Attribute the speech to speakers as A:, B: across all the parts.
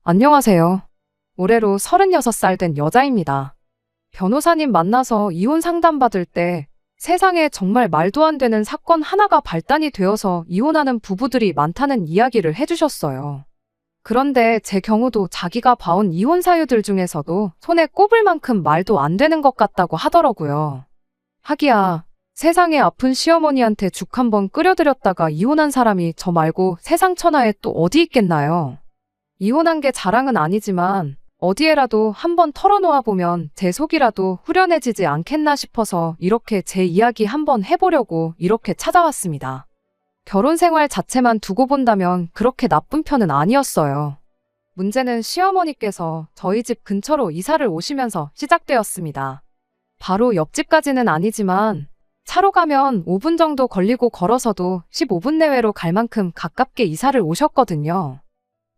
A: 안녕하세요. 올해로 36살 된 여자입니다. 변호사님 만나서 이혼 상담받을 때 세상에 정말 말도 안 되는 사건 하나가 발단이 되어서 이혼하는 부부들이 많다는 이야기를 해주셨어요. 그런데 제 경우도 자기가 봐온 이혼 사유들 중에서도 손에 꼽을 만큼 말도 안 되는 것 같다고 하더라고요. 하기야, 세상에 아픈 시어머니한테 죽 한번 끓여드렸다가 이혼한 사람이 저 말고 세상 천하에 또 어디 있겠나요? 이혼한 게 자랑은 아니지만 어디에라도 한번 털어놓아 보면 제 속이라도 후련해지지 않겠나 싶어서 이렇게 제 이야기 한번 해보려고 이렇게 찾아왔습니다. 결혼 생활 자체만 두고 본다면 그렇게 나쁜 편은 아니었어요. 문제는 시어머니께서 저희 집 근처로 이사를 오시면서 시작되었습니다. 바로 옆집까지는 아니지만 차로 가면 5분 정도 걸리고 걸어서도 15분 내외로 갈 만큼 가깝게 이사를 오셨거든요.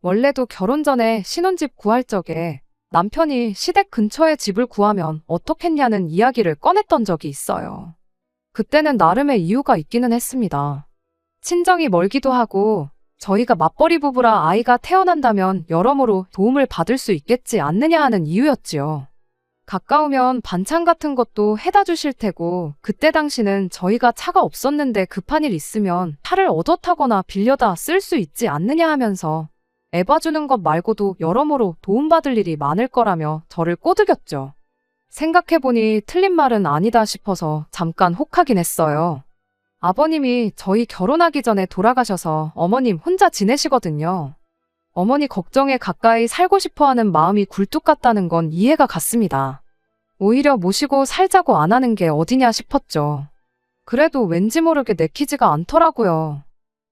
A: 원래도 결혼 전에 신혼집 구할 적에 남편이 시댁 근처에 집을 구하면 어떻겠냐는 이야기를 꺼냈던 적이 있어요. 그때는 나름의 이유가 있기는 했습니다. 친정이 멀기도 하고 저희가 맞벌이 부부라 아이가 태어난다면 여러모로 도움을 받을 수 있겠지 않느냐 하는 이유였지요. 가까우면 반찬 같은 것도 해다 주실 테고 그때 당시는 저희가 차가 없었는데 급한 일 있으면 차를 얻어 타거나 빌려다 쓸 수 있지 않느냐 하면서 애 봐주는 것 말고도 여러모로 도움받을 일이 많을 거라며 저를 꼬드겼죠. 생각해보니 틀린 말은 아니다 싶어서 잠깐 혹하긴 했어요. 아버님이 저희 결혼하기 전에 돌아가셔서 어머님 혼자 지내시거든요. 어머니 걱정에 가까이 살고 싶어하는 마음이 굴뚝 같다는 건 이해가 갔습니다. 오히려 모시고 살자고 안 하는 게 어디냐 싶었죠. 그래도 왠지 모르게 내키지가 않더라고요.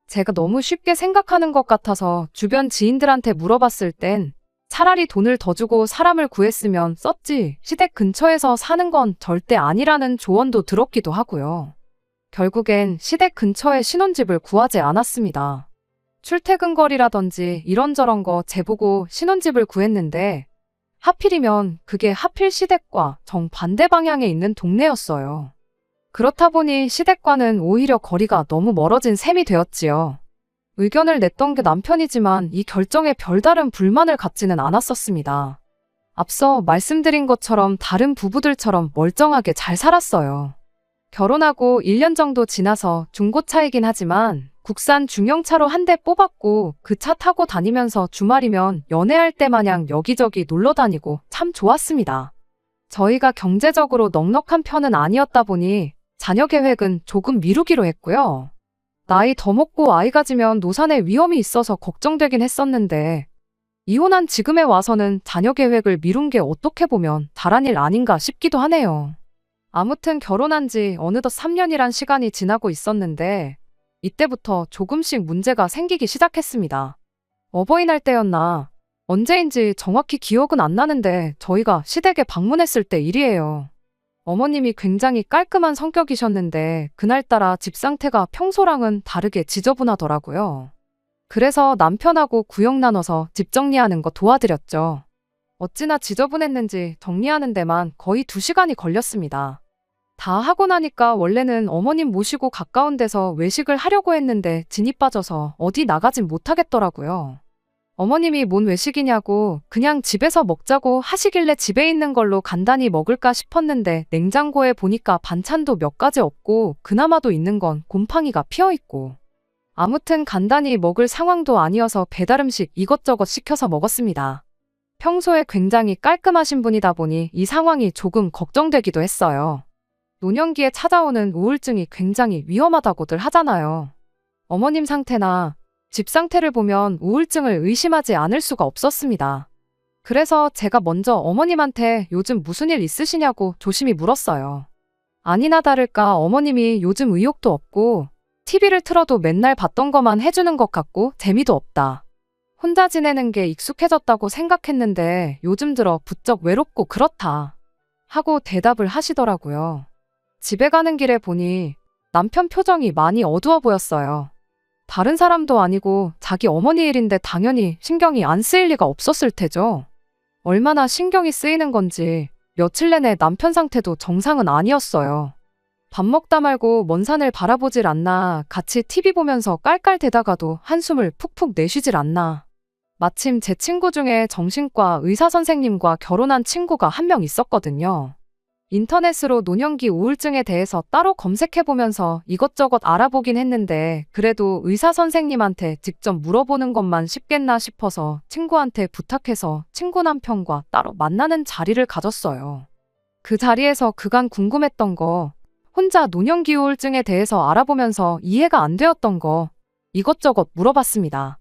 A: 제가 너무 쉽게 생각하는 것 같아서 주변 지인들한테 물어봤을 땐 차라리 돈을 더 주고 사람을 구했으면 썼지 시댁 근처에서 사는 건 절대 아니라는 조언도 들었기도 하고요. 결국엔 시댁 근처에 신혼집을 구하지 않았습니다. 출퇴근 거리라든지 이런저런 거 재보고 신혼집을 구했는데 하필이면 그게 하필 시댁과 정반대 방향에 있는 동네였어요. 그렇다 보니 시댁과는 오히려 거리가 너무 멀어진 셈이 되었지요. 의견을 냈던 게 남편이지만 이 결정에 별다른 불만을 갖지는 않았었습니다. 앞서 말씀드린 것처럼 다른 부부들처럼 멀쩡하게 잘 살았어요. 결혼하고 1년 정도 지나서 중고차이긴 하지만 국산 중형차로 한 대 뽑았고 그 차 타고 다니면서 주말이면 연애할 때 마냥 여기저기 놀러 다니고 참 좋았습니다. 저희가 경제적으로 넉넉한 편은 아니었다 보니 자녀 계획은 조금 미루기로 했고요. 나이 더 먹고 아이 가지면 노산의 위험이 있어서 걱정되긴 했었는데 이혼한 지금에 와서는 자녀 계획을 미룬 게 어떻게 보면 잘한 일 아닌가 싶기도 하네요. 아무튼 결혼한 지 어느덧 3년이란 시간이 지나고 있었는데 이때부터 조금씩 문제가 생기기 시작했습니다. 어버이날 때였나 언제인지 정확히 기억은 안 나는데 저희가 시댁에 방문했을 때 일이에요. 어머님이 굉장히 깔끔한 성격이셨는데 그날따라 집 상태가 평소랑은 다르게 지저분하더라고요. 그래서 남편하고 구역 나눠서 집 정리하는 거 도와드렸죠. 어찌나 지저분했는지 정리하는 데만 거의 2시간이 걸렸습니다. 다 하고 나니까 원래는 어머님 모시고 가까운 데서 외식을 하려고 했는데 진이 빠져서 어디 나가진 못하겠더라고요. 어머님이 뭔 외식이냐고 그냥 집에서 먹자고 하시길래 집에 있는 걸로 간단히 먹을까 싶었는데 냉장고에 보니까 반찬도 몇 가지 없고 그나마도 있는 건 곰팡이가 피어있고 아무튼 간단히 먹을 상황도 아니어서 배달음식 이것저것 시켜서 먹었습니다. 평소에 굉장히 깔끔하신 분이다 보니 이 상황이 조금 걱정되기도 했어요. 노년기에 찾아오는 우울증이 굉장히 위험하다고들 하잖아요. 어머님 상태나 집 상태를 보면 우울증을 의심하지 않을 수가 없었습니다. 그래서 제가 먼저 어머님한테 요즘 무슨 일 있으시냐고 조심히 물었어요. 아니나 다를까 어머님이 요즘 의욕도 없고 TV를 틀어도 맨날 봤던 것만 해주는 것 같고 재미도 없다. 혼자 지내는 게 익숙해졌다고 생각했는데 요즘 들어 부쩍 외롭고 그렇다. 하고 대답을 하시더라고요. 집에 가는 길에 보니 남편 표정이 많이 어두워 보였어요. 다른 사람도 아니고 자기 어머니 일인데 당연히 신경이 안 쓰일 리가 없었을 테죠. 얼마나 신경이 쓰이는 건지 며칠 내내 남편 상태도 정상은 아니었어요. 밥 먹다 말고 먼 산을 바라보질 않나 같이 TV 보면서 깔깔대다가도 한숨을 푹푹 내쉬질 않나 마침 제 친구 중에 정신과 의사 선생님과 결혼한 친구가 한 명 있었거든요. 인터넷으로 노년기 우울증에 대해서 따로 검색해보면서 이것저것 알아보긴 했는데 그래도 의사 선생님한테 직접 물어보는 것만 쉽겠나 싶어서 친구한테 부탁해서 친구 남편과 따로 만나는 자리를 가졌어요. 그 자리에서 그간 궁금했던 거, 혼자 노년기 우울증에 대해서 알아보면서 이해가 안 되었던 거 이것저것 물어봤습니다.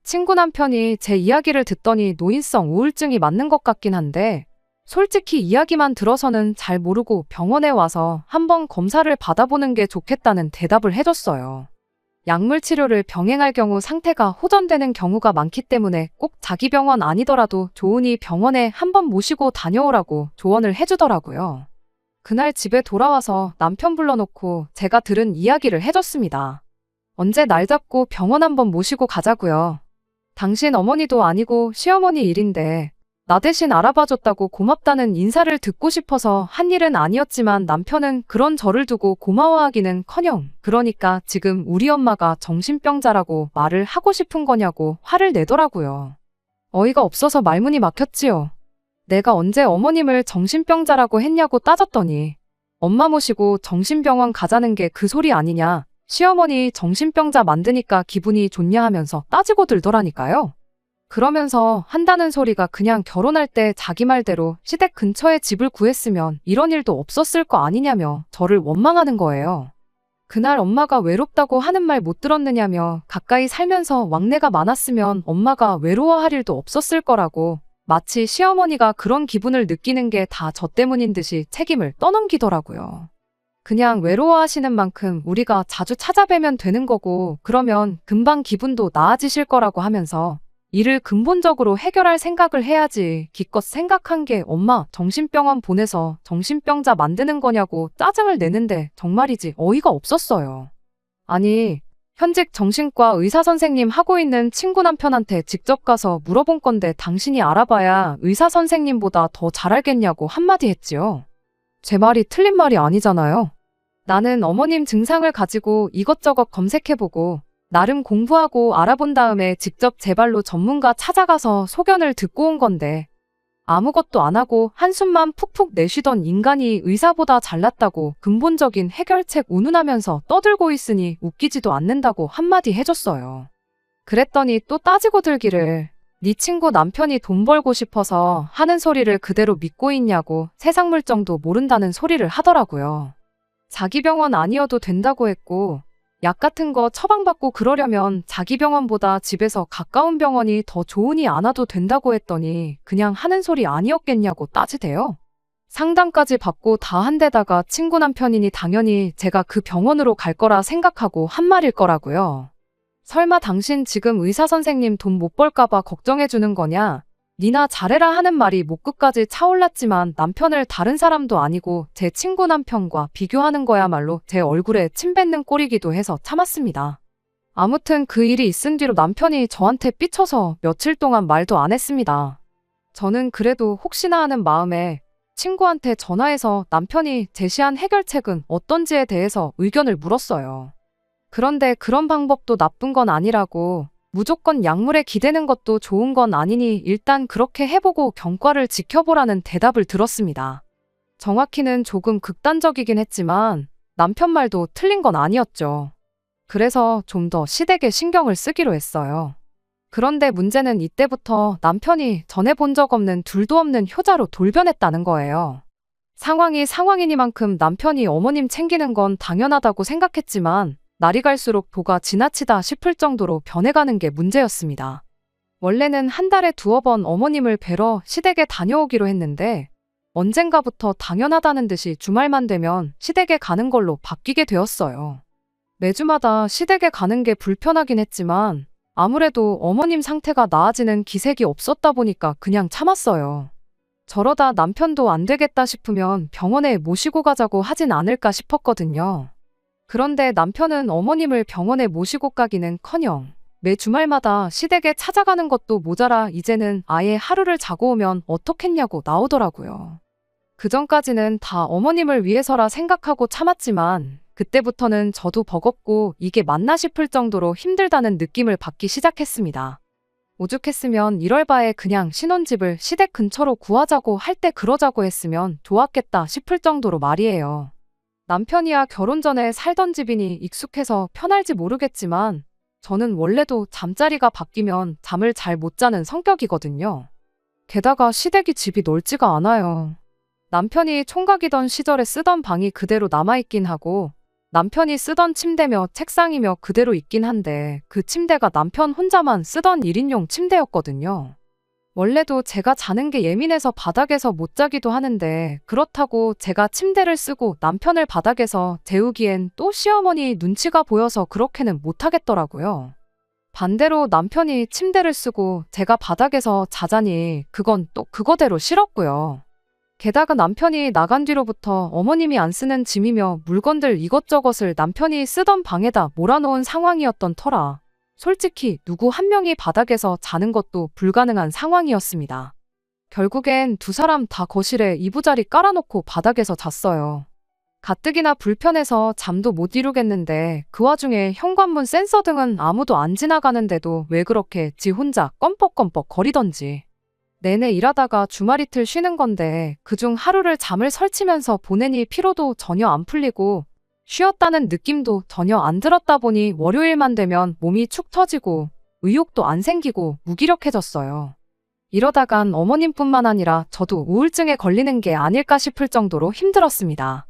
A: 친구 남편이 제 이야기를 듣더니 노인성 우울증이 맞는 것 같긴 한데 솔직히 이야기만 들어서는 잘 모르고 병원에 와서 한번 검사를 받아보는 게 좋겠다는 대답을 해줬어요. 약물 치료를 병행할 경우 상태가 호전되는 경우가 많기 때문에 꼭 자기 병원 아니더라도 좋으니 병원에 한번 모시고 다녀오라고 조언을 해주더라고요. 그날 집에 돌아와서 남편 불러놓고 제가 들은 이야기를 해줬습니다. 언제 날 잡고 병원 한번 모시고 가자고요. 당신 어머니도 아니고 시어머니 일인데 나 대신 알아봐줬다고 고맙다는 인사를 듣고 싶어서 한 일은 아니었지만 남편은 그런 저를 두고 고마워하기는커녕 그러니까 지금 우리 엄마가 정신병자라고 말을 하고 싶은 거냐고 화를 내더라고요. 어이가 없어서 말문이 막혔지요. 내가 언제 어머님을 정신병자라고 했냐고 따졌더니 엄마 모시고 정신병원 가자는 게 그 소리 아니냐, 시어머니 정신병자 만드니까 기분이 좋냐 하면서 따지고 들더라니까요. 그러면서 한다는 소리가 그냥 결혼할 때 자기 말대로 시댁 근처에 집을 구했으면 이런 일도 없었을 거 아니냐며 저를 원망하는 거예요. 그날 엄마가 외롭다고 하는 말 못 들었느냐며 가까이 살면서 왕래가 많았으면 엄마가 외로워할 일도 없었을 거라고 마치 시어머니가 그런 기분을 느끼는 게 다 저 때문인 듯이 책임을 떠넘기더라고요. 그냥 외로워하시는 만큼 우리가 자주 찾아뵈면 되는 거고 그러면 금방 기분도 나아지실 거라고 하면서 이를 근본적으로 해결할 생각을 해야지 기껏 생각한 게 엄마 정신병원 보내서 정신병자 만드는 거냐고 짜증을 내는데 정말이지 어이가 없었어요. 아니, 현직 정신과 의사 선생님 하고 있는 친구 남편한테 직접 가서 물어본 건데 당신이 알아봐야 의사 선생님보다 더 잘 알겠냐고 한마디 했지요. 제 말이 틀린 말이 아니잖아요. 나는 어머님 증상을 가지고 이것저것 검색해보고 나름 공부하고 알아본 다음에 직접 제 발로 전문가 찾아가서 소견을 듣고 온 건데 아무것도 안 하고 한숨만 푹푹 내쉬던 인간이 의사보다 잘났다고 근본적인 해결책 운운하면서 떠들고 있으니 웃기지도 않는다고 한마디 해줬어요. 그랬더니 또 따지고 들기를 네 친구 남편이 돈 벌고 싶어서 하는 소리를 그대로 믿고 있냐고 세상 물정도 모른다는 소리를 하더라고요. 자기 병원 아니어도 된다고 했고 약 같은 거 처방받고 그러려면 자기 병원보다 집에서 가까운 병원이 더 좋으니 안 와도 된다고 했더니 그냥 하는 소리 아니었겠냐고 따지대요. 상담까지 받고 다 한 데다가 친구 남편이니 당연히 제가 그 병원으로 갈 거라 생각하고 한 말일 거라고요. 설마 당신 지금 의사 선생님 돈 못 벌까봐 걱정해 주는 거냐? 니나 잘해라 하는 말이 목끝까지 차올랐지만 남편을 다른 사람도 아니고 제 친구 남편과 비교하는 거야말로 제 얼굴에 침 뱉는 꼴이기도 해서 참았습니다. 아무튼 그 일이 있은 뒤로 남편이 저한테 삐쳐서 며칠 동안 말도 안 했습니다. 저는 그래도 혹시나 하는 마음에 친구한테 전화해서 남편이 제시한 해결책은 어떤지에 대해서 의견을 물었어요. 그런데 그런 방법도 나쁜 건 아니라고 무조건 약물에 기대는 것도 좋은 건 아니니 일단 그렇게 해보고 경과를 지켜보라는 대답을 들었습니다. 정확히는 조금 극단적이긴 했지만 남편 말도 틀린 건 아니었죠. 그래서 좀 더 시댁에 신경을 쓰기로 했어요. 그런데 문제는 이때부터 남편이 전에 본 적 없는 둘도 없는 효자로 돌변했다는 거예요. 상황이 상황이니만큼 남편이 어머님 챙기는 건 당연하다고 생각했지만 날이 갈수록 도가 지나치다 싶을 정도로 변해가는 게 문제였습니다. 원래는 한 달에 2번 어머님을 뵈러 시댁에 다녀오기로 했는데 언젠가부터 당연하다는 듯이 주말만 되면 시댁에 가는 걸로 바뀌게 되었어요. 매주마다 시댁에 가는 게 불편하긴 했지만 아무래도 어머님 상태가 나아지는 기색이 없었다 보니까 그냥 참았어요. 저러다 남편도 안 되겠다 싶으면 병원에 모시고 가자고 하진 않을까 싶었거든요. 그런데 남편은 어머님을 병원에 모시고 가기는커녕 매 주말마다 시댁에 찾아가는 것도 모자라 이제는 아예 하루를 자고 오면 어떻겠냐고 나오더라고요. 그전까지는 다 어머님을 위해서라 생각하고 참았지만 그때부터는 저도 버겁고 이게 맞나 싶을 정도로 힘들다는 느낌을 받기 시작했습니다. 오죽했으면 이럴 바에 그냥 신혼집을 시댁 근처로 구하자고 할 때 그러자고 했으면 좋았겠다 싶을 정도로 말이에요. 남편이야 결혼 전에 살던 집이니 익숙해서 편할지 모르겠지만 저는 원래도 잠자리가 바뀌면 잠을 잘 못 자는 성격이거든요. 게다가 시댁이 집이 넓지가 않아요. 남편이 총각이던 시절에 쓰던 방이 그대로 남아있긴 하고 남편이 쓰던 침대며 책상이며 그대로 있긴 한데 그 침대가 남편 혼자만 쓰던 1인용 침대였거든요. 원래도 제가 자는 게 예민해서 바닥에서 못 자기도 하는데 그렇다고 제가 침대를 쓰고 남편을 바닥에서 재우기엔 또 시어머니 눈치가 보여서 그렇게는 못 하겠더라고요. 반대로 남편이 침대를 쓰고 제가 바닥에서 자자니 그건 또 그거대로 싫었고요. 게다가 남편이 나간 뒤로부터 어머님이 안 쓰는 짐이며 물건들 이것저것을 남편이 쓰던 방에다 몰아놓은 상황이었던 터라 솔직히 누구 한 명이 바닥에서 자는 것도 불가능한 상황이었습니다. 결국엔 두 사람 다 거실에 이부자리 깔아놓고 바닥에서 잤어요. 가뜩이나 불편해서 잠도 못 이루겠는데 그 와중에 현관문 센서 등은 아무도 안 지나가는데도 왜 그렇게 지 혼자 껌뻑껌뻑 거리던지. 내내 일하다가 주말 이틀 쉬는 건데 그중 하루를 잠을 설치면서 보내니 피로도 전혀 안 풀리고 쉬었다는 느낌도 전혀 안 들었다 보니 월요일만 되면 몸이 축 처지고 의욕도 안 생기고 무기력해졌어요. 이러다간 어머님뿐만 아니라 저도 우울증에 걸리는 게 아닐까 싶을 정도로 힘들었습니다.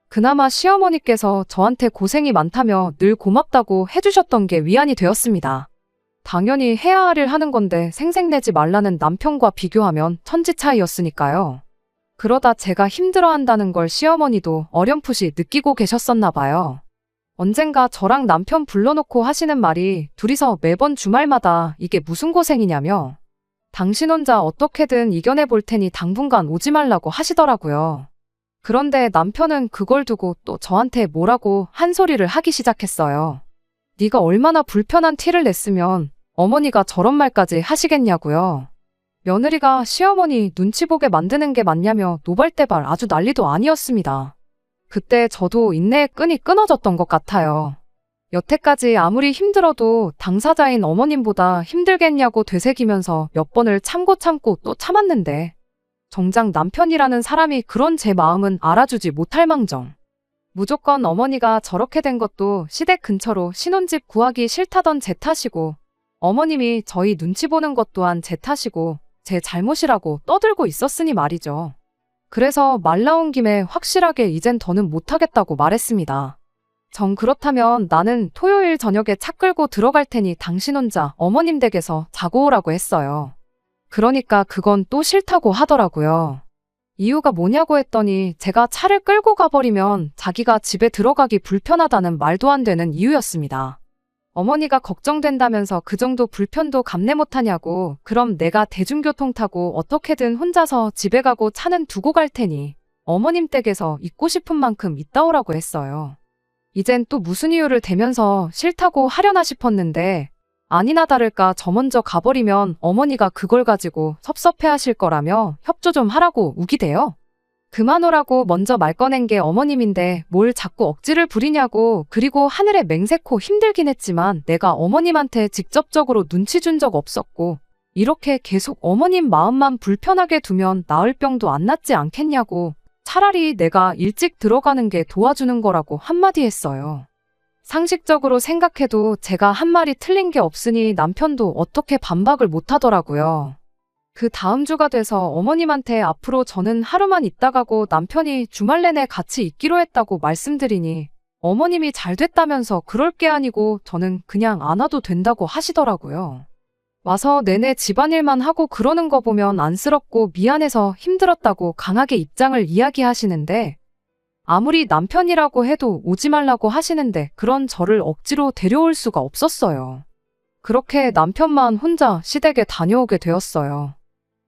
A: 그나마 시어머니께서 저한테 고생이 많다며 늘 고맙다고 해주셨던 게 위안이 되었습니다. 당연히 해야 할 일 하는 건데 생색내지 말라는 남편과 비교하면 천지 차이였으니까요. 그러다 제가 힘들어한다는 걸 시어머니도 어렴풋이 느끼고 계셨었나 봐요. 언젠가 저랑 남편 불러놓고 하시는 말이 둘이서 매번 주말마다 이게 무슨 고생이냐며 당신 혼자 어떻게든 이겨내 볼 테니 당분간 오지 말라고 하시더라고요. 그런데 남편은 그걸 두고 또 저한테 뭐라고 한 소리를 하기 시작했어요. 네가 얼마나 불편한 티를 냈으면 어머니가 저런 말까지 하시겠냐고요. 며느리가 시어머니 눈치 보게 만드는 게 맞냐며 노발대발 아주 난리도 아니었습니다. 그때 저도 인내의 끈이 끊어졌던 것 같아요. 여태까지 아무리 힘들어도 당사자인 어머님보다 힘들겠냐고 되새기면서 몇 번을 참고 또 참았는데 정작 남편이라는 사람이 그런 제 마음은 알아주지 못할 망정. 무조건 어머니가 저렇게 된 것도 시댁 근처로 신혼집 구하기 싫다던 제 탓이고 어머님이 저희 눈치 보는 것 또한 제 탓이고 제 잘못이라고 떠들고 있었으니 말이죠. 그래서 말 나온 김에 확실하게 이젠 더는 못하겠다고 말했습니다. 정 그렇다면 나는 토요일 저녁에 차 끌고 들어갈 테니 당신 혼자 어머님 댁에서 자고 오라고 했어요. 그러니까 그건 또 싫다고 하더라고요. 이유가 뭐냐고 했더니 제가 차를 끌고 가버리면 자기가 집에 들어가기 불편하다는 말도 안 되는 이유였습니다. 어머니가 걱정된다면서 그 정도 불편도 감내 못하냐고 그럼 내가 대중교통 타고 어떻게든 혼자서 집에 가고 차는 두고 갈 테니 어머님 댁에서 있고 싶은 만큼 있다 오라고 했어요. 이젠 또 무슨 이유를 대면서 싫다고 하려나 싶었는데 아니나 다를까 저 먼저 가버리면 어머니가 그걸 가지고 섭섭해하실 거라며 협조 좀 하라고 우기대요. 그만 오라고 먼저 말 꺼낸 게 어머님인데 뭘 자꾸 억지를 부리냐고. 그리고 하늘에 맹세코 힘들긴 했지만 내가 어머님한테 직접적으로 눈치 준 적 없었고 이렇게 계속 어머님 마음만 불편하게 두면 나을 병도 안 낫지 않겠냐고. 차라리 내가 일찍 들어가는 게 도와주는 거라고 한마디 했어요. 상식적으로 생각해도 제가 한 말이 틀린 게 없으니 남편도 어떻게 반박을 못 하더라고요. 그 다음 주가 돼서 어머님한테 앞으로 저는 하루만 있다 가고 남편이 주말 내내 같이 있기로 했다고 말씀드리니 어머님이 잘 됐다면서 그럴 게 아니고 저는 그냥 안 와도 된다고 하시더라고요. 와서 내내 집안일만 하고 그러는 거 보면 안쓰럽고 미안해서 힘들었다고 강하게 입장을 이야기하시는데 아무리 남편이라고 해도 오지 말라고 하시는데 그런 저를 억지로 데려올 수가 없었어요. 그렇게 남편만 혼자 시댁에 다녀오게 되었어요.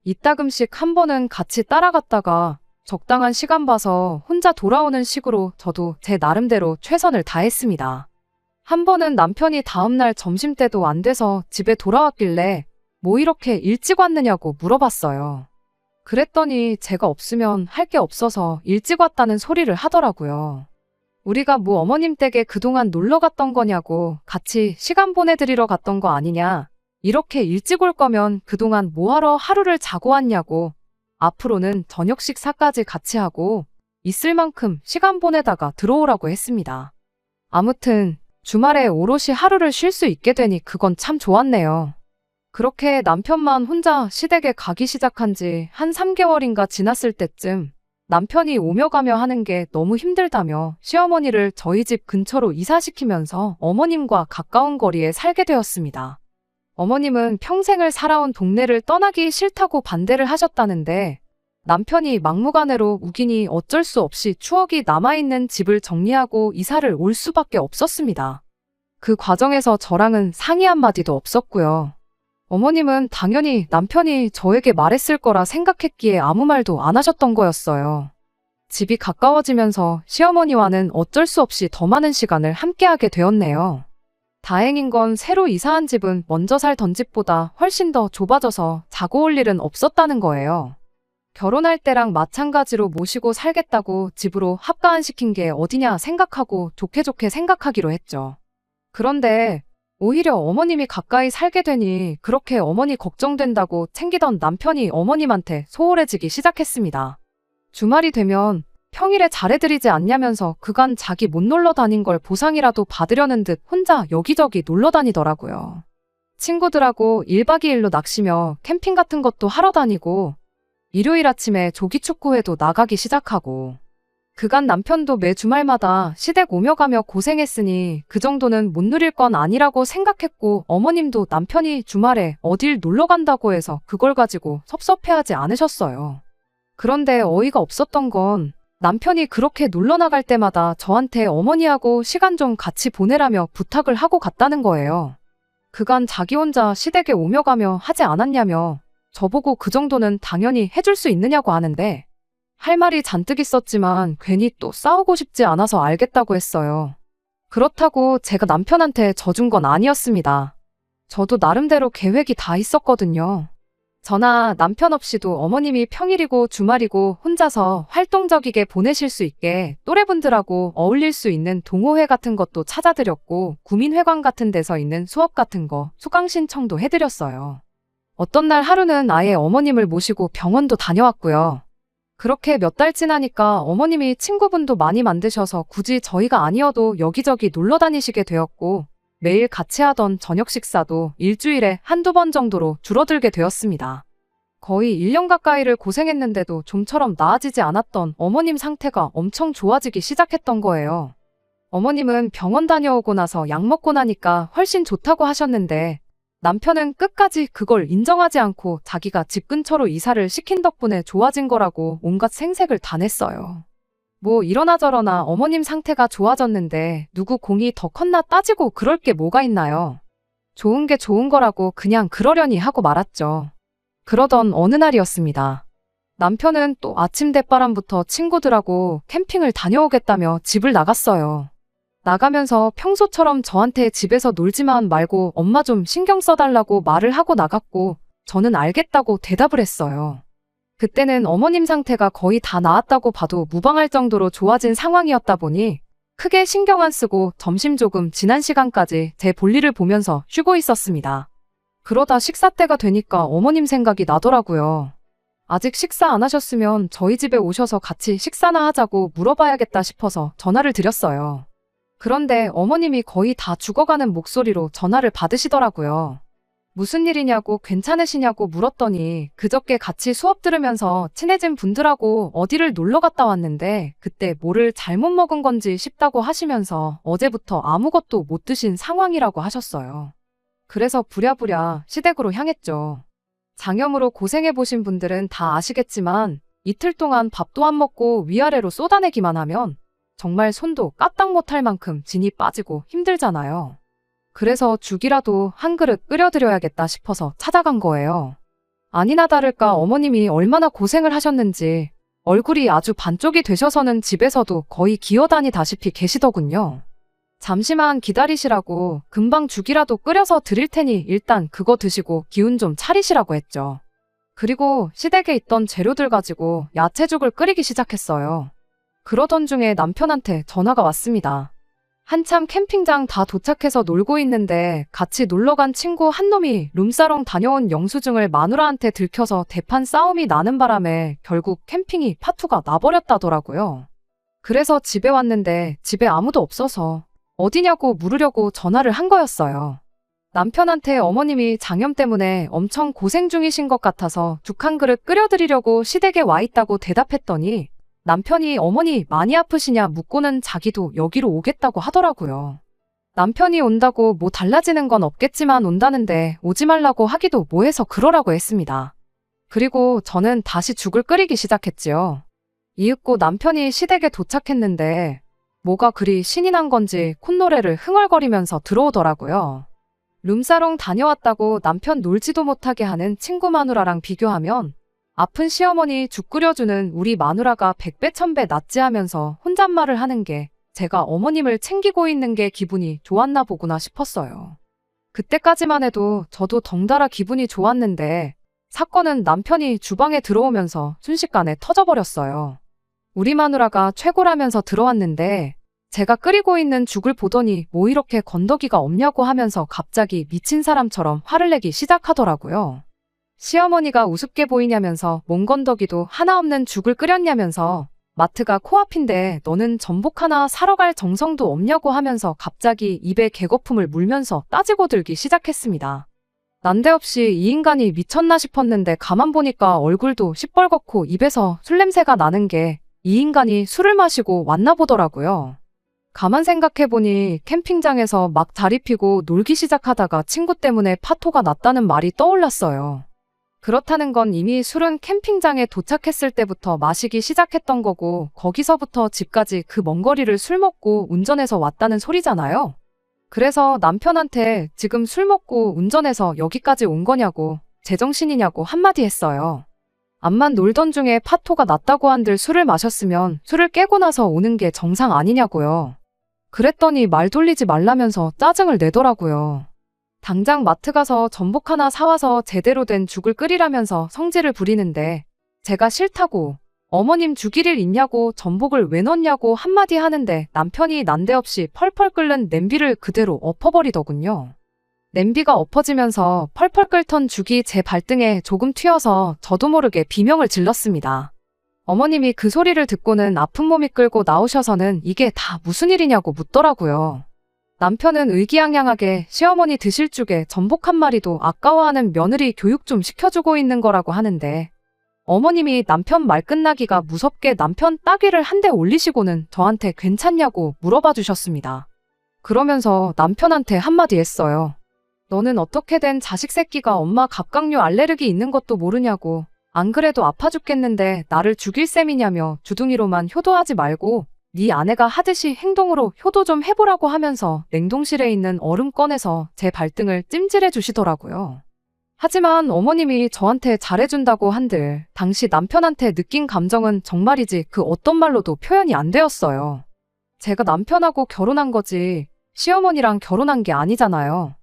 A: 이따금씩 한 번은 같이 따라갔다가 적당한 시간 봐서 혼자 돌아오는 식으로 저도 제 나름대로 최선을 다했습니다. 한 번은 남편이 다음날 점심때도 안 돼서 집에 돌아왔길래 뭐 이렇게 일찍 왔느냐고 물어봤어요. 그랬더니 제가 없으면 할 게 없어서 일찍 왔다는 소리를 하더라고요. 우리가 뭐 어머님 댁에 그동안 놀러 갔던 거냐고 같이 시간 보내드리러 갔던 거 아니냐. 이렇게 일찍 올 거면 그동안 뭐하러 하루를 자고 왔냐고. 앞으로는 저녁 식사까지 같이 하고 있을 만큼 시간 보내다가 들어오라고 했습니다. 아무튼 주말에 오롯이 하루를 쉴 수 있게 되니 그건 참 좋았네요. 그렇게 남편만 혼자 시댁에 가기 시작한 지 한 3개월인가 지났을 때쯤 남편이 오며 가며 하는 게 너무 힘들다며 시어머니를 저희 집 근처로 이사시키면서 어머님과 가까운 거리에 살게 되었습니다. 어머님은 평생을 살아온 동네를 떠나기 싫다고 반대를 하셨다는데 남편이 막무가내로 우기니 어쩔 수 없이 추억이 남아있는 집을 정리하고 이사를 올 수밖에 없었습니다. 그 과정에서 저랑은 상의 한마디도 없었고요. 어머님은 당연히 남편이 저에게 말했을 거라 생각했기에 아무 말도 안 하셨던 거였어요. 집이 가까워지면서 시어머니와는 어쩔 수 없이 더 많은 시간을 함께하게 되었네요. 다행인 건 새로 이사한 집은 먼저 살던 집보다 훨씬 더 좁아져서 자고 올 일은 없었다는 거예요. 결혼할 때랑 마찬가지로 모시고 살겠다고 집으로 합가안시킨 게 어디냐 생각하고 좋게 생각하기로 했죠. 그런데 오히려 어머님이 가까이 살게 되니 그렇게 어머니 걱정된다고 챙기던 남편이 어머님한테 소홀해지기 시작했습니다. 주말이 되면 평일에 잘해드리지 않냐면서 그간 자기 못 놀러 다닌 걸 보상이라도 받으려는 듯 혼자 여기저기 놀러 다니더라고요. 친구들하고 1박 2일로 낚시며 캠핑 같은 것도 하러 다니고 일요일 아침에 조기축구회도 나가기 시작하고 그간 남편도 매 주말마다 시댁 오며 가며 고생했으니 그 정도는 못 누릴 건 아니라고 생각했고 어머님도 남편이 주말에 어딜 놀러 간다고 해서 그걸 가지고 섭섭해하지 않으셨어요. 그런데 어이가 없었던 건 남편이 그렇게 놀러 나갈 때마다 저한테 어머니하고 시간 좀 같이 보내라며 부탁을 하고 갔다는 거예요. 그간 자기 혼자 시댁에 오며 가며 하지 않았냐며 저보고 그 정도는 당연히 해줄 수 있느냐고 하는데 할 말이 잔뜩 있었지만 괜히 또 싸우고 싶지 않아서 알겠다고 했어요. 그렇다고 제가 남편한테 져준 건 아니었습니다. 저도 나름대로 계획이 다 있었거든요. 저나 남편 없이도 어머님이 평일이고 주말이고 혼자서 활동적이게 보내실 수 있게 또래분들하고 어울릴 수 있는 동호회 같은 것도 찾아드렸고 구민회관 같은 데서 있는 수업 같은 거 수강 신청도 해드렸어요. 어떤 날 하루는 아예 어머님을 모시고 병원도 다녀왔고요. 그렇게 몇 달 지나니까 어머님이 친구분도 많이 만드셔서 굳이 저희가 아니어도 여기저기 놀러 다니시게 되었고 매일 같이 하던 저녁 식사도 일주일에 한두 번 정도로 줄어들게 되었습니다. 거의 1년 가까이를 고생했는데도 좀처럼 나아지지 않았던 어머님 상태가 엄청 좋아지기 시작했던 거예요. 어머님은 병원 다녀오고 나서 약 먹고 나니까 훨씬 좋다고 하셨는데 남편은 끝까지 그걸 인정하지 않고 자기가 집 근처로 이사를 시킨 덕분에 좋아진 거라고 온갖 생색을 다 냈어요. 뭐 이러나 저러나 어머님 상태가 좋아졌는데 누구 공이 더 컸나 따지고 그럴 게 뭐가 있나요? 좋은 게 좋은 거라고 그냥 그러려니 하고 말았죠. 그러던 어느 날이었습니다. 남편은 또 아침 대바람부터 친구들하고 캠핑을 다녀오겠다며 집을 나갔어요. 나가면서 평소처럼 저한테 집에서 놀지만 말고 엄마 좀 신경 써달라고 말을 하고 나갔고 저는 알겠다고 대답을 했어요. 그때는 어머님 상태가 거의 다 나았다고 봐도 무방할 정도로 좋아진 상황이었다 보니 크게 신경 안 쓰고 점심 조금 지난 시간까지 제 볼일을 보면서 쉬고 있었습니다. 그러다 식사 때가 되니까 어머님 생각이 나더라고요. 아직 식사 안 하셨으면 저희 집에 오셔서 같이 식사나 하자고 물어봐야겠다 싶어서 전화를 드렸어요. 그런데 어머님이 거의 다 죽어가는 목소리로 전화를 받으시더라고요. 무슨 일이냐고 괜찮으시냐고 물었더니 그저께 같이 수업 들으면서 친해진 분들하고 어디를 놀러 갔다 왔는데 그때 뭐를 잘못 먹은 건지 싶다고 하시면서 어제부터 아무것도 못 드신 상황이라고 하셨어요. 그래서 부랴부랴 시댁으로 향했죠. 장염으로 고생해보신 분들은 다 아시겠지만 이틀 동안 밥도 안 먹고 위아래로 쏟아내기만 하면 정말 손도 까딱 못할 만큼 진이 빠지고 힘들잖아요. 그래서 죽이라도 한 그릇 끓여드려야겠다 싶어서 찾아간 거예요. 아니나 다를까 어머님이 얼마나 고생을 하셨는지 얼굴이 아주 반쪽이 되셔서는 집에서도 거의 기어다니다시피 계시더군요. 잠시만 기다리시라고 금방 죽이라도 끓여서 드릴 테니 일단 그거 드시고 기운 좀 차리시라고 했죠. 그리고 시댁에 있던 재료들 가지고 야채죽을 끓이기 시작했어요. 그러던 중에 남편한테 전화가 왔습니다. 한참 캠핑장 다 도착해서 놀고 있는데 같이 놀러간 친구 한 놈이 룸사롱 다녀온 영수증을 마누라한테 들켜서 대판 싸움이 나는 바람에 결국 캠핑이 파투가 나버렸다더라고요. 그래서 집에 왔는데 집에 아무도 없어서 어디냐고 물으려고 전화를 한 거였어요. 남편한테 어머님이 장염 때문에 엄청 고생 중이신 것 같아서 죽 한 그릇 끓여드리려고 시댁에 와 있다고 대답했더니 남편이 어머니 많이 아프시냐 묻고는 자기도 여기로 오겠다고 하더라고요. 남편이 온다고 뭐 달라지는 건 없겠지만 온다는데 오지 말라고 하기도 뭐해서 그러라고 했습니다. 그리고 저는 다시 죽을 끓이기 시작했지요. 이윽고 남편이 시댁에 도착했는데 뭐가 그리 신이 난 건지 콧노래를 흥얼거리면서 들어오더라고요. 룸사롱 다녀왔다고 남편 놀지도 못하게 하는 친구 마누라랑 비교하면 아픈 시어머니 죽 끓여주는 우리 마누라가 100배 1000배 낫지 하면서 혼잣말을 하는 게 제가 어머님을 챙기고 있는 게 기분이 좋았나 보구나 싶었어요. 그때까지만 해도 저도 덩달아 기분이 좋았는데 사건은 남편이 주방에 들어오면서 순식간에 터져버렸어요. 우리 마누라가 최고라면서 들어왔는데 제가 끓이고 있는 죽을 보더니 뭐 이렇게 건더기가 없냐고 하면서 갑자기 미친 사람처럼 화를 내기 시작하더라고요. 시어머니가 우습게 보이냐면서 뭔 건더기도 하나 없는 죽을 끓였냐면서 마트가 코앞인데 너는 전복 하나 사러 갈 정성도 없냐고 하면서 갑자기 입에 개거품을 물면서 따지고 들기 시작했습니다. 난데없이 이 인간이 미쳤나 싶었는데 가만 보니까 얼굴도 시뻘겋고 입에서 술 냄새가 나는 게 이 인간이 술을 마시고 왔나 보더라고요. 가만 생각해보니 캠핑장에서 막 다리 피고 놀기 시작하다가 친구 때문에 파토가 났다는 말이 떠올랐어요. 그렇다는 건 이미 술은 캠핑장에 도착했을 때부터 마시기 시작했던 거고 거기서부터 집까지 그 먼 거리를 술 먹고 운전해서 왔다는 소리잖아요. 그래서 남편한테 지금 술 먹고 운전해서 여기까지 온 거냐고 제정신이냐고 한마디 했어요. 암만 놀던 중에 파토가 났다고 한들 술을 마셨으면 술을 깨고 나서 오는 게 정상 아니냐고요. 그랬더니 말 돌리지 말라면서 짜증을 내더라고요. 당장 마트 가서 전복 하나 사와서 제대로 된 죽을 끓이라면서 성질을 부리는데 제가 싫다고 어머님 죽일 일 있냐고 전복을 왜 넣냐고 한마디 하는데 남편이 난데없이 펄펄 끓는 냄비를 그대로 엎어버리더군요. 냄비가 엎어지면서 펄펄 끓던 죽이 제 발등에 조금 튀어서 저도 모르게 비명을 질렀습니다. 어머님이 그 소리를 듣고는 아픈 몸이 끌고 나오셔서는 이게 다 무슨 일이냐고 묻더라고요. 남편은 의기양양하게 시어머니 드실 죽에 전복 한 마리도 아까워하는 며느리 교육 좀 시켜주고 있는 거라고 하는데 어머님이 남편 말 끝나기가 무섭게 남편 따귀를 한 대 올리시고는 저한테 괜찮냐고 물어봐 주셨습니다. 그러면서 남편한테 한마디 했어요. 너는 어떻게 된 자식 새끼가 엄마 갑각류 알레르기 있는 것도 모르냐고. 안 그래도 아파 죽겠는데 나를 죽일 셈이냐며 주둥이로만 효도하지 말고 네 아내가 하듯이 행동으로 효도 좀 해보라고 하면서 냉동실에 있는 얼음 꺼내서 제 발등을 찜질해 주시더라고요. 하지만 어머님이 저한테 잘해준다고 한들 당시 남편한테 느낀 감정은 정말이지 그 어떤 말로도 표현이 안 되었어요. 제가 남편하고 결혼한 거지 시어머니랑 결혼한 게 아니잖아요.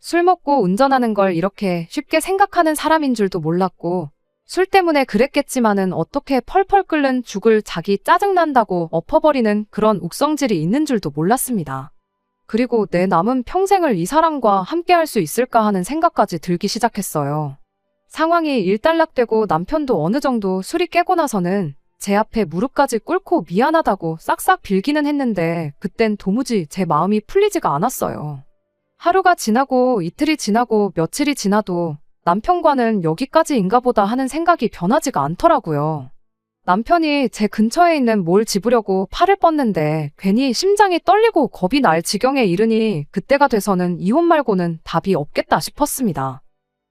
A: 술 먹고 운전하는 걸 이렇게 쉽게 생각하는 사람인 줄도 몰랐고 술 때문에 그랬겠지만은 어떻게 펄펄 끓는 죽을 자기 짜증난다고 엎어버리는 그런 욱성질이 있는 줄도 몰랐습니다. 그리고 내 남은 평생을 이 사람과 함께 할 수 있을까 하는 생각까지 들기 시작했어요. 상황이 일단락되고 남편도 어느 정도 술이 깨고 나서는 제 앞에 무릎까지 꿇고 미안하다고 싹싹 빌기는 했는데 그땐 도무지 제 마음이 풀리지가 않았어요. 하루가 지나고 이틀이 지나고 며칠이 지나도 남편과는 여기까지인가 보다 하는 생각이 변하지가 않더라고요. 남편이 제 근처에 있는 뭘 집으려고 팔을 뻗는데 괜히 심장이 떨리고 겁이 날 지경에 이르니 그때가 돼서는 이혼 말고는 답이 없겠다 싶었습니다.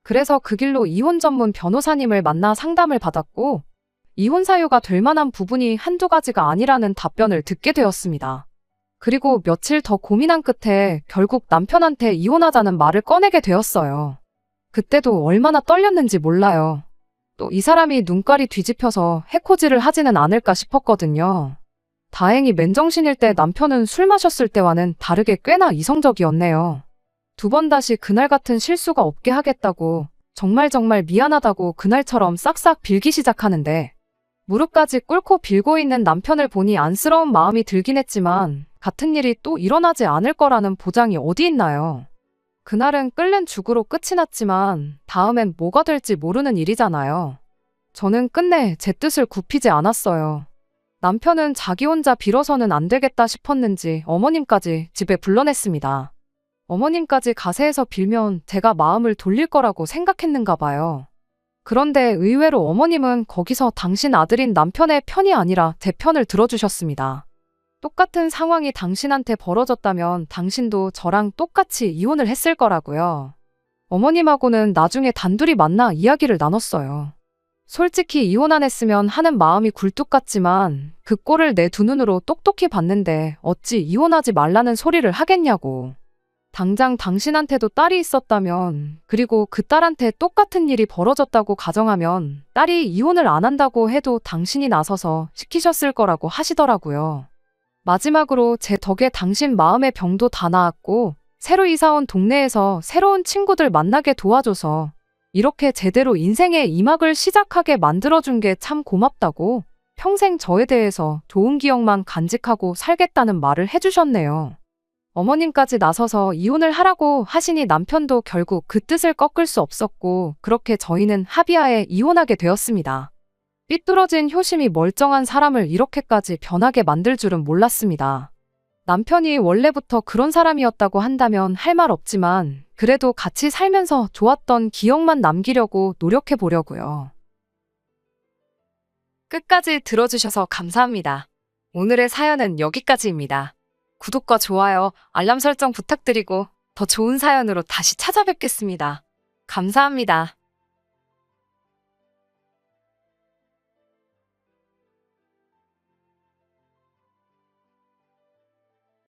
A: 그래서 그 길로 이혼 전문 변호사님을 만나 상담을 받았고 이혼 사유가 될 만한 부분이 한두 가지가 아니라는 답변을 듣게 되었습니다. 그리고 며칠 더 고민한 끝에 결국 남편한테 이혼하자는 말을 꺼내게 되었어요. 그때도 얼마나 떨렸는지 몰라요. 또 이 사람이 눈깔이 뒤집혀서 해코지를 하지는 않을까 싶었거든요. 다행히 맨정신일 때 남편은 술 마셨을 때와는 다르게 꽤나 이성적이었네요. 두 번 다시 그날 같은 실수가 없게 하겠다고 정말 미안하다고 그날처럼 싹싹 빌기 시작하는데 무릎까지 꿇고 빌고 있는 남편을 보니 안쓰러운 마음이 들긴 했지만 같은 일이 또 일어나지 않을 거라는 보장이 어디 있나요? 그날은 끓는 죽으로 끝이 났지만 다음엔 뭐가 될지 모르는 일이잖아요. 저는 끝내 제 뜻을 굽히지 않았어요. 남편은 자기 혼자 빌어서는 안 되겠다 싶었는지 어머님까지 집에 불러냈습니다. 어머님까지 가세해서 빌면 제가 마음을 돌릴 거라고 생각했는가 봐요. 그런데 의외로 어머님은 거기서 당신 아들인 남편의 편이 아니라 제 편을 들어주셨습니다. 똑같은 상황이 당신한테 벌어졌다면 당신도 저랑 똑같이 이혼을 했을 거라고요. 어머님하고는 나중에 단둘이 만나 이야기를 나눴어요. 솔직히 이혼 안 했으면 하는 마음이 굴뚝 같지만 그 꼴을 내 두 눈으로 똑똑히 봤는데 어찌 이혼하지 말라는 소리를 하겠냐고. 당장 당신한테도 딸이 있었다면, 그리고 그 딸한테 똑같은 일이 벌어졌다고 가정하면 딸이 이혼을 안 한다고 해도 당신이 나서서 시키셨을 거라고 하시더라고요. 마지막으로 제 덕에 당신 마음의 병도 다 나았고 새로 이사 온 동네에서 새로운 친구들 만나게 도와줘서 이렇게 제대로 인생의 2막을 시작하게 만들어준 게 참 고맙다고 평생 저에 대해서 좋은 기억만 간직하고 살겠다는 말을 해주셨네요. 어머님까지 나서서 이혼을 하라고 하시니 남편도 결국 그 뜻을 꺾을 수 없었고 그렇게 저희는 합의하에 이혼하게 되었습니다. 삐뚤어진 효심이 멀쩡한 사람을 이렇게까지 변하게 만들 줄은 몰랐습니다. 남편이 원래부터 그런 사람이었다고 한다면 할 말 없지만 그래도 같이 살면서 좋았던 기억만 남기려고 노력해 보려고요. 끝까지 들어주셔서 감사합니다. 오늘의 사연은 여기까지입니다. 구독과 좋아요, 알람 설정 부탁드리고 더 좋은 사연으로 다시 찾아뵙겠습니다. 감사합니다.